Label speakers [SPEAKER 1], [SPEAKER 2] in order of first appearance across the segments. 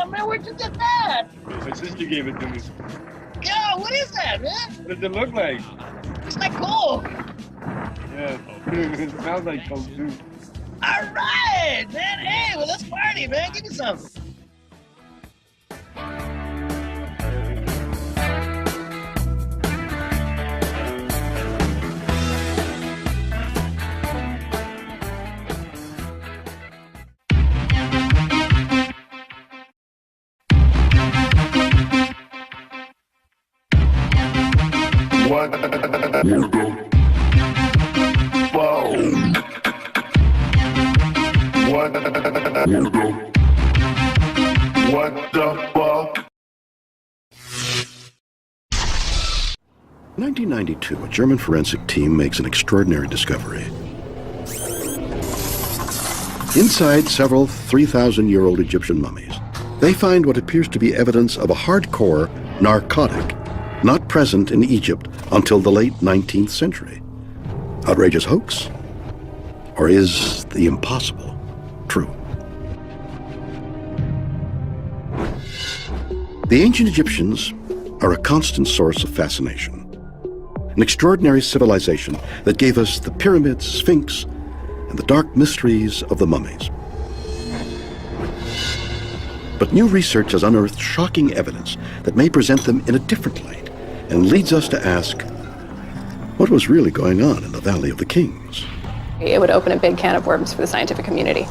[SPEAKER 1] Oh, man, where'd you get that?
[SPEAKER 2] My sister gave it to me.
[SPEAKER 1] Yo, what is that, man?
[SPEAKER 2] What does it look like?
[SPEAKER 1] It's like cool.
[SPEAKER 2] Yeah, it smells like Coke too.
[SPEAKER 1] All right, man. Hey, well, let's party, man. Give me some.
[SPEAKER 3] What? Whoa. What the fuck?
[SPEAKER 4] 1992, a German forensic team makes an extraordinary discovery. Inside several 3,000-year-old Egyptian mummies, they find what appears to be evidence of a hardcore narcotic not present in Egypt until the late 19th century. Outrageous hoax? Or is the impossible true? The ancient Egyptians are a constant source of fascination. An extraordinary civilization that gave us the pyramids, Sphinx, and the dark mysteries of the mummies. But new research has unearthed shocking evidence that may present them in a different light and leads us to ask, what was really going on in the Valley of the Kings?
[SPEAKER 5] It would open a big can of worms for the scientific community.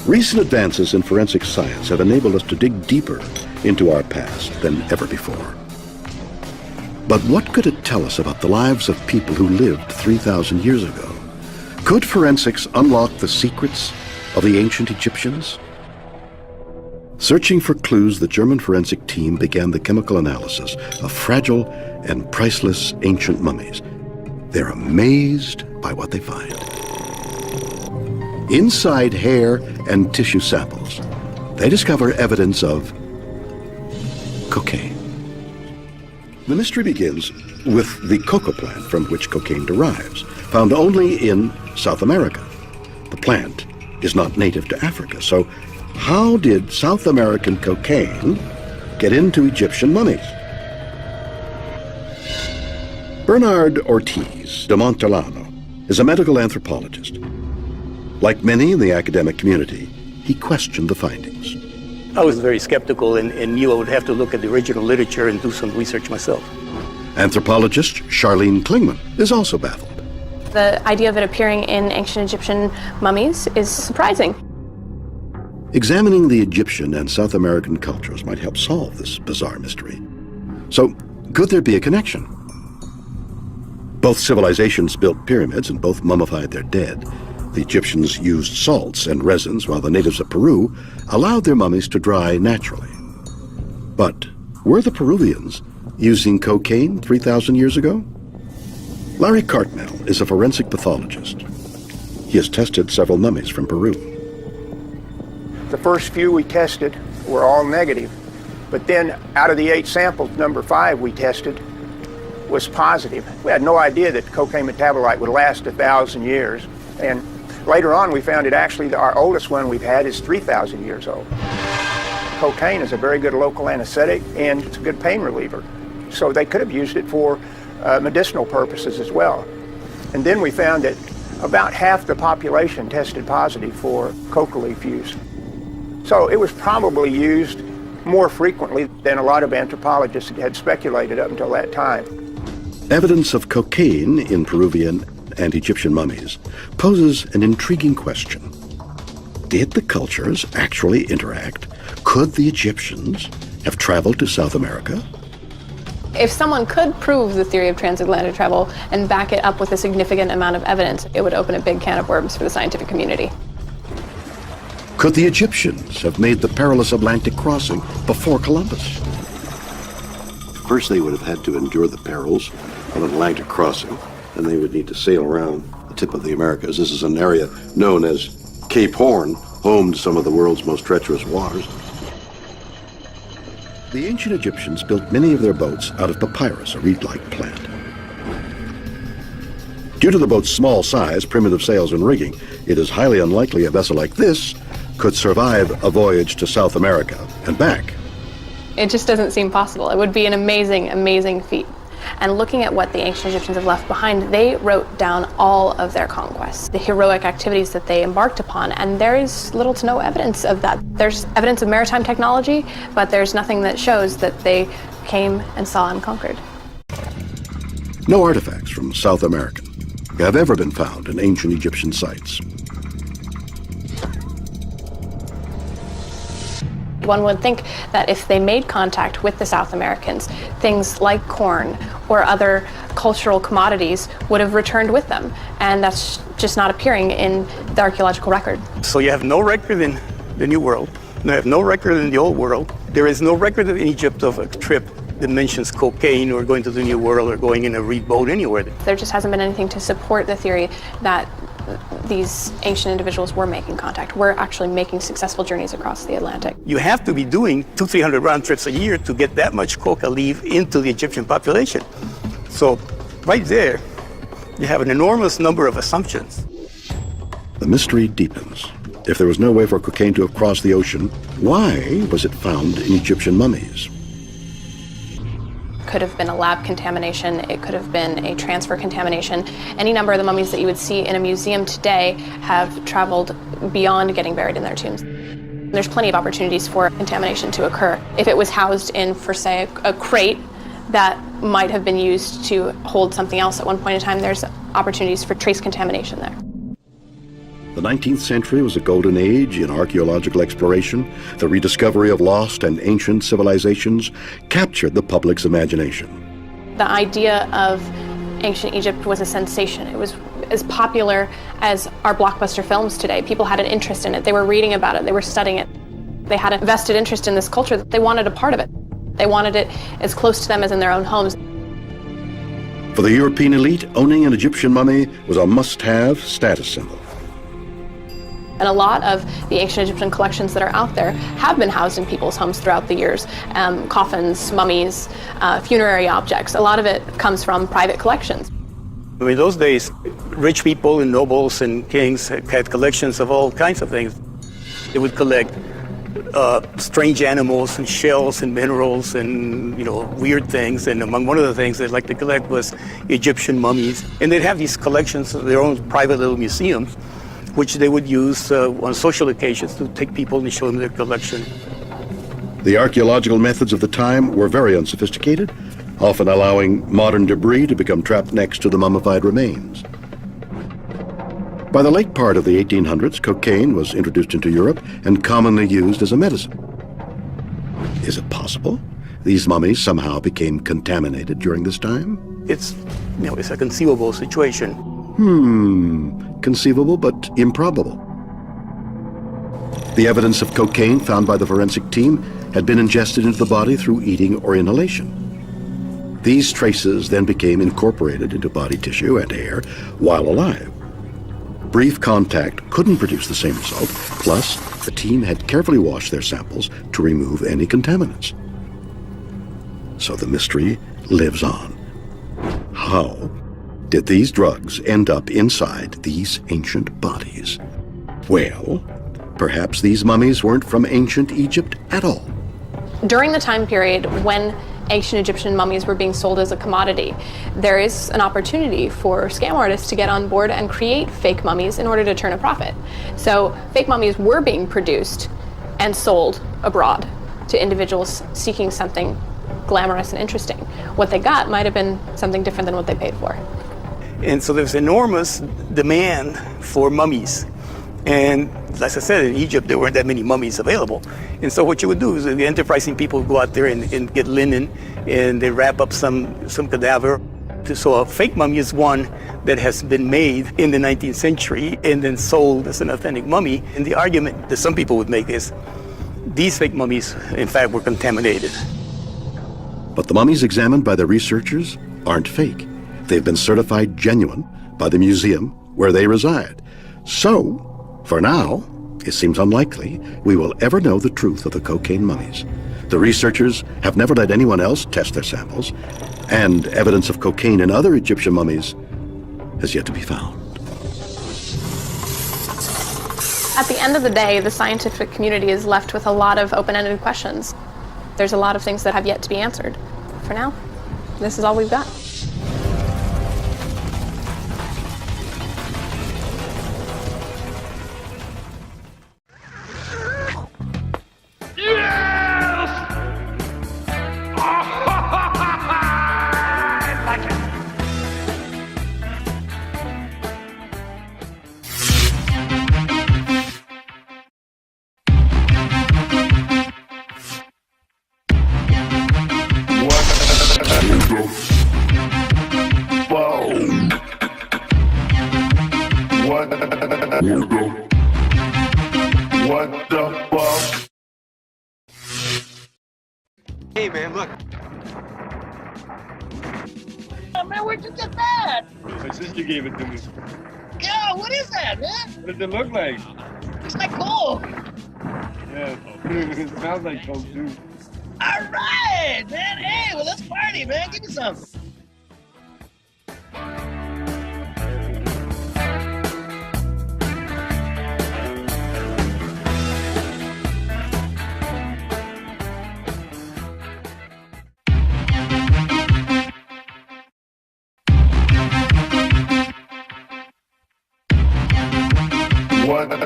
[SPEAKER 4] Recent advances in forensic science have enabled us to dig deeper into our past than ever before. But what could it tell us about the lives of people who lived 3,000 years ago? Could forensics unlock the secrets of the ancient Egyptians? Searching for clues, the German forensic team began the chemical analysis of fragile and priceless ancient mummies. They're amazed by what they find. Inside hair and tissue samples, they discover evidence of cocaine. The mystery begins with the coca plant from which cocaine derives, found only in South America. The plant is not native to Africa, so how did South American cocaine get into Egyptian mummies? Bernard Ortiz de Montellano is a medical anthropologist. Like many in the academic community, he questioned the findings.
[SPEAKER 6] I was very skeptical and knew I would have to look at the original literature and do some research myself.
[SPEAKER 4] Anthropologist Charlene Klingman is also baffled.
[SPEAKER 5] The idea of it appearing in ancient Egyptian mummies is surprising.
[SPEAKER 4] Examining the Egyptian and South American cultures might help solve this bizarre mystery. So, could there be a connection? Both civilizations built pyramids and both mummified their dead. The Egyptians used salts and resins, while the natives of Peru allowed their mummies to dry naturally. But were the Peruvians using cocaine 3,000 years ago? Larry Cartmel is a forensic pathologist. He has tested several mummies from Peru.
[SPEAKER 7] The first few we tested were all negative, but then out of the 8 samples, number 5 we tested was positive. We had no idea that cocaine metabolite would last 1,000 years, and later on we found it actually our oldest one we've had is 3,000 years old. Cocaine is a very good local anesthetic and it's a good pain reliever, so they could have used it for medicinal purposes as well. And then we found that about half the population tested positive for coca leaf use. So it was probably used more frequently than a lot of anthropologists had speculated up until that time.
[SPEAKER 4] Evidence of cocaine in Peruvian and Egyptian mummies poses an intriguing question. Did the cultures actually interact? Could the Egyptians have traveled to South America?
[SPEAKER 5] If someone could prove the theory of transatlantic travel and back it up with a significant amount of evidence, it would open a big can of worms for the scientific community.
[SPEAKER 4] Could the Egyptians have made the perilous Atlantic crossing before Columbus? First, they would have had to endure the perils of an Atlantic crossing, and they would need to sail around the tip of the Americas. This is an area known as Cape Horn, home to some of the world's most treacherous waters. The ancient Egyptians built many of their boats out of papyrus, a reed-like plant. Due to the boat's small size, primitive sails, and rigging, it is highly unlikely a vessel like this could survive a voyage to South America and back.
[SPEAKER 5] It just doesn't seem possible. It would be an amazing, amazing feat. And looking at what the ancient Egyptians have left behind, they wrote down all of their conquests, the heroic activities that they embarked upon, and there is little to no evidence of that. There's evidence of maritime technology, but there's nothing that shows that they came and saw and conquered.
[SPEAKER 4] No artifacts from South America have ever been found in ancient Egyptian sites.
[SPEAKER 5] One would think that if they made contact with the South Americans, things like corn or other cultural commodities would have returned with them, and that's just not appearing in the archaeological record.
[SPEAKER 6] So you have no record in the New World, you have no record in the Old World. There is no record in Egypt of a trip that mentions cocaine or going to the New World or going in a reed boat anywhere.
[SPEAKER 5] There just hasn't been anything to support the theory that these ancient individuals were making contact, were actually making successful journeys across the Atlantic.
[SPEAKER 6] You have to be doing 200-300 round trips a year to get that much coca leaf into the Egyptian population. So right there, you have an enormous number of assumptions.
[SPEAKER 4] The mystery deepens. If there was no way for cocaine to have crossed the ocean, why was it found in Egyptian mummies?
[SPEAKER 5] Could have been a lab contamination, it could have been a transfer contamination. Any number of the mummies that you would see in a museum today have traveled beyond getting buried in their tombs. There's plenty of opportunities for contamination to occur. If it was housed in, for say, a crate that might have been used to hold something else at one point in time, there's opportunities for trace contamination there.
[SPEAKER 4] The 19th century was a golden age in archaeological exploration. The rediscovery of lost and ancient civilizations captured the public's imagination.
[SPEAKER 5] The idea of ancient Egypt was a sensation. It was as popular as our blockbuster films today. People had an interest in it. They were reading about it. They were studying it. They had a vested interest in this culture. They wanted a part of it. They wanted it as close to them as in their own homes.
[SPEAKER 4] For the European elite, owning an Egyptian mummy was a must-have status symbol.
[SPEAKER 5] And a lot of the ancient Egyptian collections that are out there have been housed in people's homes throughout the years. Coffins, mummies, funerary objects. A lot of it comes from private collections.
[SPEAKER 6] In those days, rich people and nobles and kings had collections of all kinds of things. They would collect strange animals and shells and minerals and, weird things. And among one of the things they'd like to collect was Egyptian mummies. And they'd have these collections of their own private little museums, which they would use on social occasions to take people and show them their collection.
[SPEAKER 4] The archaeological methods of the time were very unsophisticated, often allowing modern debris to become trapped next to the mummified remains. By the late part of the 1800s, cocaine was introduced into Europe and commonly used as a medicine. Is it possible these mummies somehow became contaminated during this time?
[SPEAKER 6] It's a conceivable situation.
[SPEAKER 4] Conceivable but improbable. The evidence of cocaine found by the forensic team had been ingested into the body through eating or inhalation. These traces then became incorporated into body tissue and hair while alive. Brief contact couldn't produce the same result, plus the team had carefully washed their samples to remove any contaminants. So the mystery lives on. How did these drugs end up inside these ancient bodies? Well, perhaps these mummies weren't from ancient Egypt at all.
[SPEAKER 5] During the time period when ancient Egyptian mummies were being sold as a commodity, there is an opportunity for scam artists to get on board and create fake mummies in order to turn a profit. So fake mummies were being produced and sold abroad to individuals seeking something glamorous and interesting. What they got might have been something different than what they paid for.
[SPEAKER 6] And so there's enormous demand for mummies. And as I said, in Egypt, there weren't that many mummies available. And so what you would do is the enterprising people would go out there and get linen, and they wrap up some cadaver. So a fake mummy is one that has been made in the 19th century and then sold as an authentic mummy. And the argument that some people would make is these fake mummies, in fact, were contaminated.
[SPEAKER 4] But the mummies examined by the researchers aren't fake. They've been certified genuine by the museum where they reside. So, for now, it seems unlikely we will ever know the truth of the cocaine mummies. The researchers have never let anyone else test their samples, and evidence of cocaine in other Egyptian mummies has yet to be found.
[SPEAKER 5] At the end of the day, the scientific community is left with a lot of open-ended questions. There's a lot of things that have yet to be answered. For now, this is all we've got.
[SPEAKER 3] What the fuck?
[SPEAKER 8] Hey man, look.
[SPEAKER 1] Oh, man, where'd you get that?
[SPEAKER 2] My sister gave it to me.
[SPEAKER 1] Yo, what is that, man?
[SPEAKER 2] What does it look like?
[SPEAKER 1] It's like coal.
[SPEAKER 2] Yeah, it smells like coke too.
[SPEAKER 1] All right, man. Hey, well, let's party, man. Give me some.
[SPEAKER 3] What the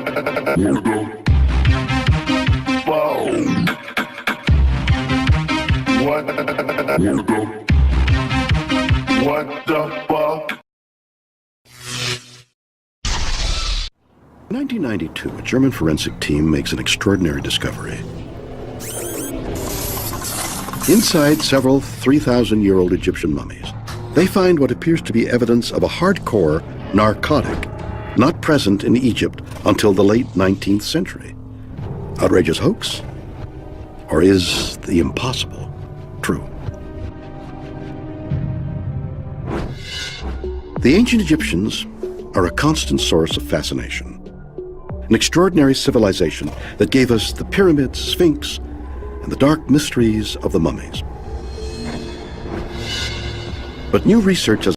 [SPEAKER 3] fuck? What the fuck?
[SPEAKER 4] In 1992, a German forensic team makes an extraordinary discovery. Inside several 3,000-year-old Egyptian mummies, they find what appears to be evidence of a hardcore narcotic not present in Egypt until the late 19th century. Outrageous hoax? Or is the impossible true? The ancient Egyptians are a constant source of fascination. An extraordinary civilization that gave us the pyramids, Sphinx, and the dark mysteries of the mummies. But new research has